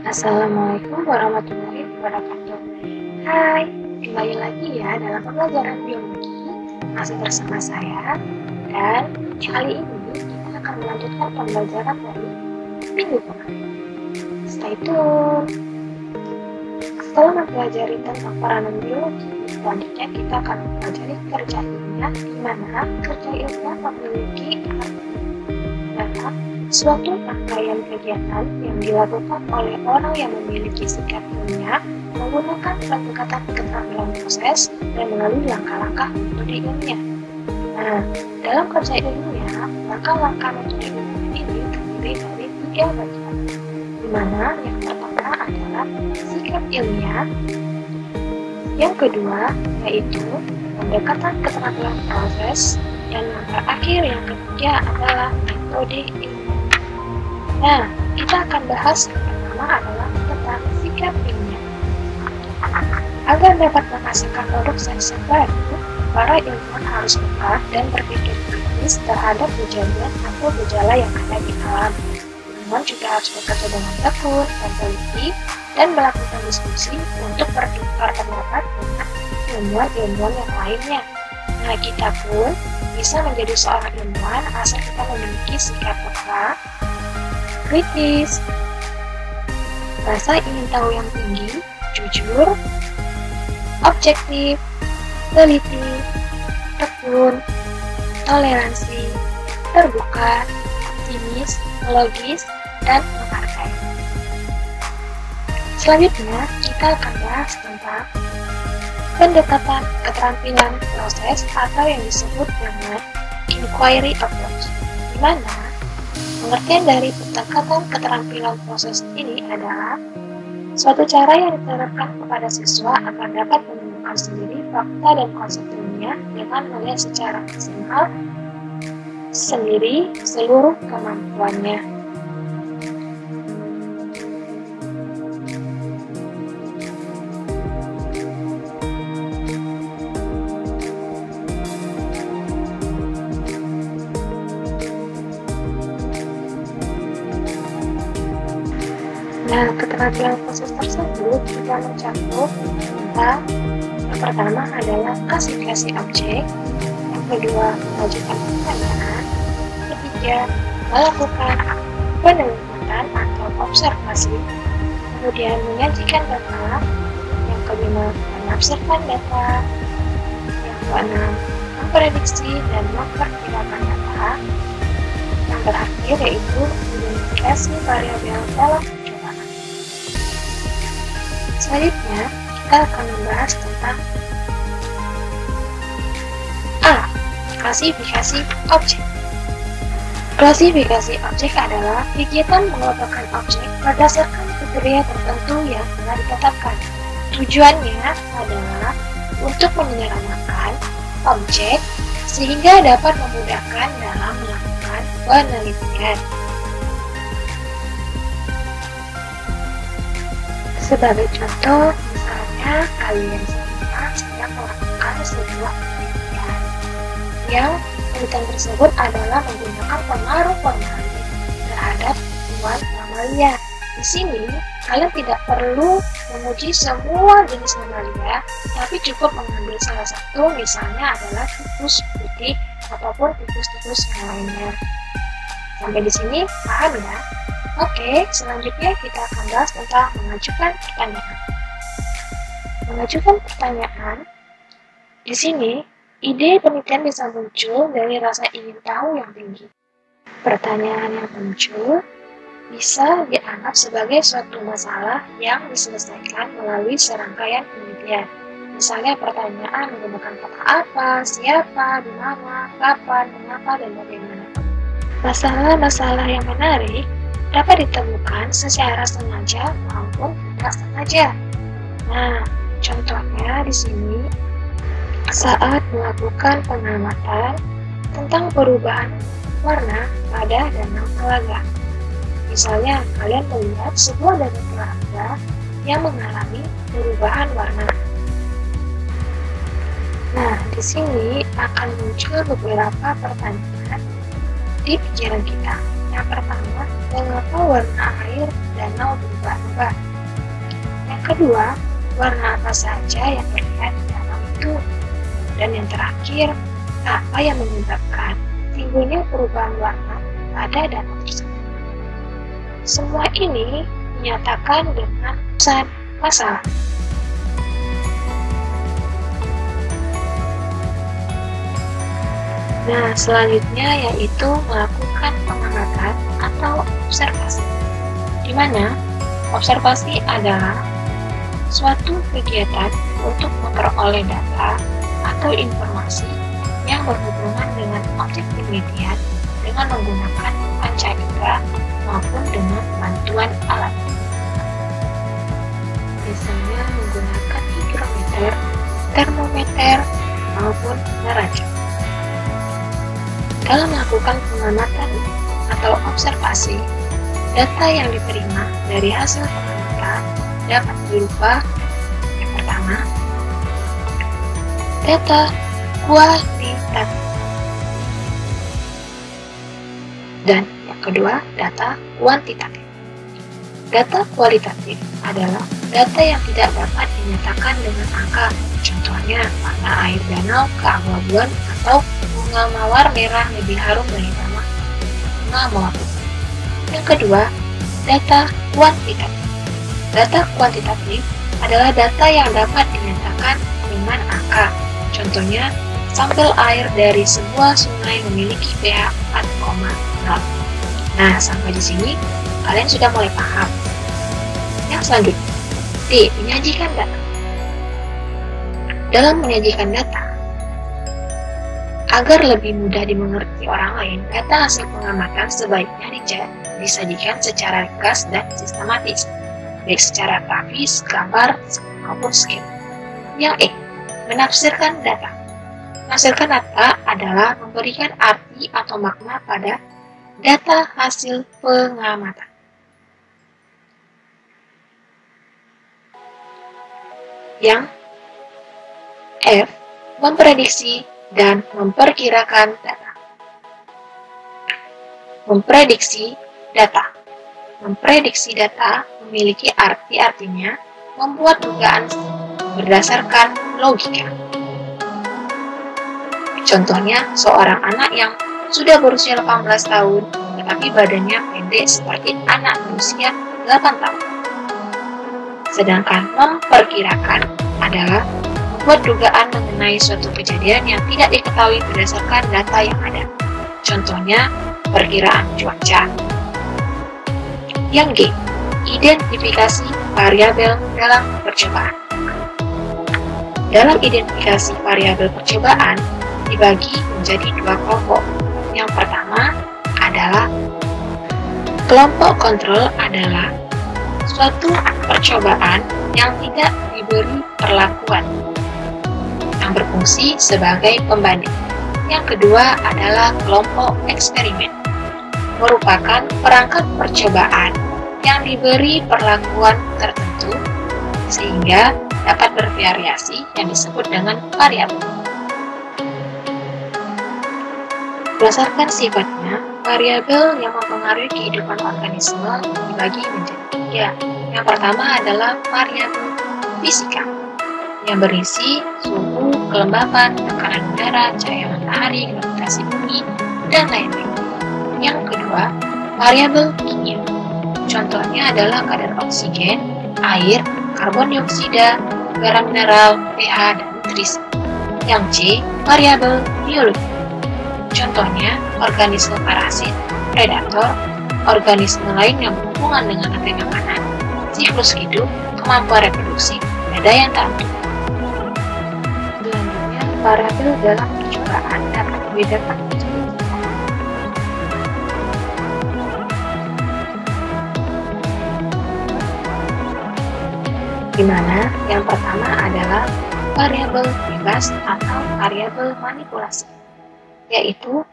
Assalamualaikum warahmatullahi wabarakatuh. Hai, kembali lagi ya dalam pembelajaran biologi masih bersama saya. Dan kali ini kita akan melanjutkan pembelajaran dari minggu kemarin. Stay tune. Setelah mempelajari tentang peranan biologi, selanjutnya kita akan mempelajari kerja ilmiah, di mana kerja ilmiah memiliki arti dalam suatu rangkaian kegiatan yang dilakukan oleh orang yang memiliki sikap ilmiah menggunakan pendekatan keterampilan proses dan melalui langkah-langkah metode ilmiah. Nah, dalam kerja ilmiah, langkah-langkah metode ilmiah ini terdiri dari 3 bagian, di mana yang pertama adalah sikap ilmiah, yang kedua yaitu pendekatan keterampilan proses, dan yang terakhir yang ketiga adalah metode ilmiah. Nah, kita akan bahas yang pertama adalah tentang sikap ilmiah. Agar dapat menghasilkan produk sains yang baru, para ilmuwan harus peka dan berpikir kritis terhadap kejadian atau gejala yang ada di alam. Ilmuwan juga harus bekerja dengan tekun dan teliti dan melakukan diskusi untuk bertukar pendapat dengan ilmuwan-ilmuwan yang lainnya. Nah, kita pun bisa menjadi seorang ilmuwan asal kita memiliki sikap peka, kritis, rasa ingin tahu yang tinggi, jujur, objektif, teliti, tekun, toleransi, terbuka, optimis, logis, dan menghargai. Selanjutnya, kita akan bahas tentang pendekatan keterampilan proses atau yang disebut dengan inquiry approach, di mana pengertian dari pendekatan keterampilan proses ini adalah suatu cara yang diterapkan kepada siswa agar dapat menemukan sendiri fakta dan konsep ilmiah dengan melihat secara maksimal sendiri seluruh kemampuannya. Nah, keterampilan proses tersebut juga mencakup tentang yang pertama adalah klasifikasi objek, yang kedua mengajukan pertanyaan, ketiga melakukan penelitian atau observasi, kemudian menyajikan data, yang kelima menafsirkan data, yang keenam memprediksi dan memperkirakan data, yang terakhir yaitu identifikasi variabel dalam percobaan. Selanjutnya, kita akan membahas tentang A. Klasifikasi objek. Klasifikasi objek adalah kegiatan mengelompokkan objek berdasarkan kriteria tertentu yang telah ditetapkan. Tujuannya adalah untuk menyederhanakan objek sehingga dapat memudahkan dalam melakukan penelitian. Sebagai contoh, misalnya kalian semua sedang melakukan sebuah penelitian yang penelitian tersebut adalah menggunakan pengaruh formalin terhadap tumbuhan mamalia. Di sini, kalian tidak perlu memuji semua jenis mamalia, tapi cukup mengambil salah satu, misalnya adalah tikus putih ataupun tikus-tikus yang lainnya. Sampai di sini, paham ya? Oke, selanjutnya kita akan bahas tentang mengajukan pertanyaan. Mengajukan pertanyaan, di sini ide penelitian bisa muncul dari rasa ingin tahu yang tinggi. Pertanyaan yang muncul bisa dianggap sebagai suatu masalah yang diselesaikan melalui serangkaian penelitian. Misalnya pertanyaan menggunakan kata apa, siapa, di mana, kapan, mengapa, dan bagaimana. Masalah-masalah yang menarik dapat ditemukan secara sengaja maupun tidak sengaja. Nah, contohnya di sini saat melakukan pengamatan tentang perubahan warna pada danau telaga. Misalnya, kalian melihat sebuah danau telaga yang mengalami perubahan warna. Nah, di sini akan muncul beberapa pertanyaan di pikiran kita. Yang pertama, mengapa warna air danau berubah-ubah? Yang kedua, warna apa saja yang terlihat di danau itu? Dan yang terakhir, apa yang menyebabkan timbulnya perubahan warna pada danau tersebut? Semua ini dinyatakan dengan pesan masalah. Nah, selanjutnya yaitu melakukan pengamatan atau observasi, di mana observasi adalah suatu kegiatan untuk memperoleh data atau informasi yang berhubungan dengan objek penelitian dengan menggunakan panca indera maupun dengan bantuan alat. Misalnya menggunakan higrometer, termometer, maupun neraca. Dalam melakukan pengamatan atau observasi, data yang diterima dari hasil pengamatan dapat berupa yang pertama, data kualitatif, dan yang kedua, data kuantitatif. Data kualitatif adalah data yang tidak dapat dinyatakan dengan angka, contohnya warna air danau keabu-abuan atau bunga mawar merah lebih harum dari bunga mawar putih. Yang kedua, data kuantitatif. Data kuantitatif adalah data yang dapat dinyatakan dengan angka, contohnya sampel air dari sebuah sungai memiliki pH 4,0. Nah, sampai di sini kalian sudah mulai paham. Yang selanjutnya, D. Menyajikan data. Dalam menyajikan data, agar lebih mudah dimengerti orang lain, data hasil pengamatan sebaiknya disajikan secara ringkas dan sistematis, baik secara grafis, gambar, maupun skema. Yang E. Menafsirkan data. Menafsirkan data adalah memberikan arti atau makna pada data hasil pengamatan. Yang F. Memprediksi dan memperkirakan data. Memprediksi data. Memprediksi data memiliki artinya membuat dugaan berdasarkan logika. Contohnya, seorang anak yang sudah berusia 18 tahun tetapi badannya pendek seperti anak berusia 8 tahun. Sedangkan memperkirakan adalah membuat dugaan mengenai suatu kejadian yang tidak diketahui berdasarkan data yang ada. Contohnya, perkiraan cuaca. Yang G. Identifikasi variabel dalam percobaan. Dalam identifikasi variabel percobaan dibagi menjadi dua kelompok. Yang pertama adalah kelompok kontrol adalah suatu percobaan yang tidak diberi perlakuan, yang berfungsi sebagai pembanding. Yang kedua adalah kelompok eksperimen, merupakan perangkat percobaan yang diberi perlakuan tertentu sehingga dapat bervariasi yang disebut dengan variabel. Berdasarkan sifatnya, variabel yang mempengaruhi kehidupan organisme dibagi menjadi tiga. Yang pertama adalah variabel fisika, yang berisi suhu, kelembapan, tekanan udara, cahaya matahari, gravitasi bumi, dan lain-lain. Yang kedua, variabel kimia. Contohnya adalah kadar oksigen, air, karbon dioksida, garam mineral, pH, dan nutrisi. Yang C, variabel biologi. Contohnya, organisme parasit, predator, organisme lain yang berhubungan dengan rantai makanan, siklus hidup, kemampuan reproduksi, dan daya tahan tubuh. Selanjutnya, variabel dalam percobaan dapat dibedakan menjadi tiga. Di mana yang pertama adalah variabel bebas atau variabel manipulasi, yaitu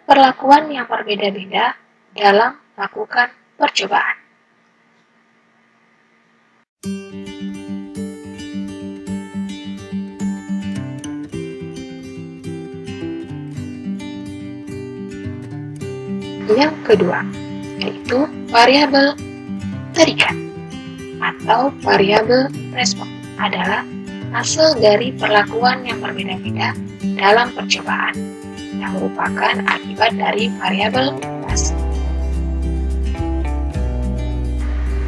perlakuan yang berbeda-beda dalam melakukan percobaan. Yang kedua, yaitu yaitu variabel terikat atau variabel respon adalah hasil dari perlakuan yang berbeda-beda dalam percobaan yang merupakan akibat dari variabel base.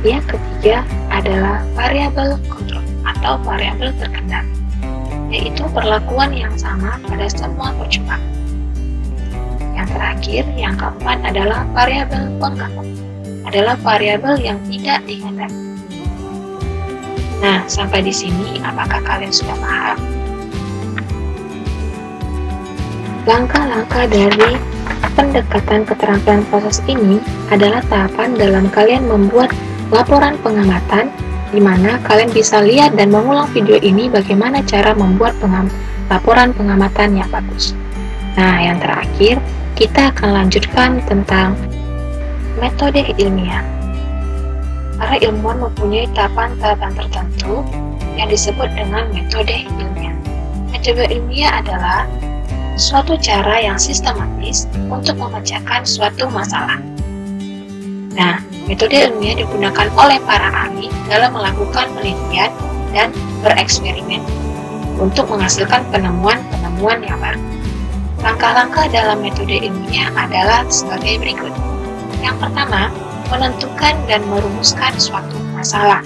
Yang ketiga adalah variabel kontrol atau variabel terkendali, yaitu perlakuan yang sama pada semua percobaan. Yang terakhir, yang keempat adalah variabel pengganggu, adalah variabel yang tidak dikehendaki. Nah, sampai di sini apakah kalian sudah paham? Langkah-langkah dari pendekatan keterampilan proses ini adalah tahapan dalam kalian membuat laporan pengamatan, di mana kalian bisa lihat dan mengulang video ini bagaimana cara membuat laporan pengamatan yang bagus. Nah, yang terakhir, kita akan lanjutkan tentang metode ilmiah. Para ilmuwan mempunyai tahapan-tahapan tertentu yang disebut dengan metode ilmiah. Metode ilmiah adalah suatu cara yang sistematis untuk memecahkan suatu masalah. Nah, metode ilmiah digunakan oleh para ahli dalam melakukan penelitian dan bereksperimen untuk menghasilkan penemuan-penemuan yang baru. Langkah-langkah dalam metode ilmiah adalah sebagai berikut. Yang pertama, menentukan dan merumuskan suatu masalah.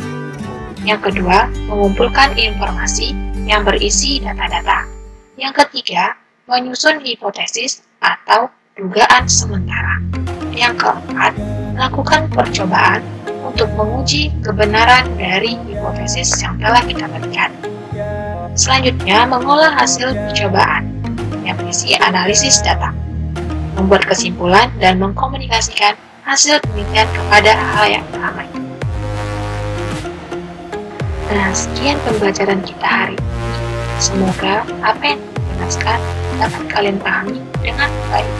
Yang kedua, mengumpulkan informasi yang berisi data-data. Yang ketiga, menyusun hipotesis atau dugaan sementara. Yang keempat, melakukan percobaan untuk menguji kebenaran dari hipotesis yang telah kita berikan. Selanjutnya, mengolah hasil percobaan yang berisi analisis data, membuat kesimpulan dan mengkomunikasikan hasil penelitian kepada halayak ramai. Nah, sekian pembelajaran kita hari ini. Semoga apa yang dijelaskan dapat kalian pahami dengan baik.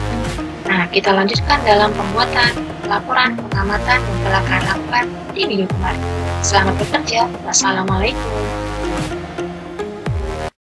Nah, kita lanjutkan dalam pembuatan laporan pengamatan yang telah kalian lakukan di video kemarin. Selamat bekerja. Wassalamualaikum.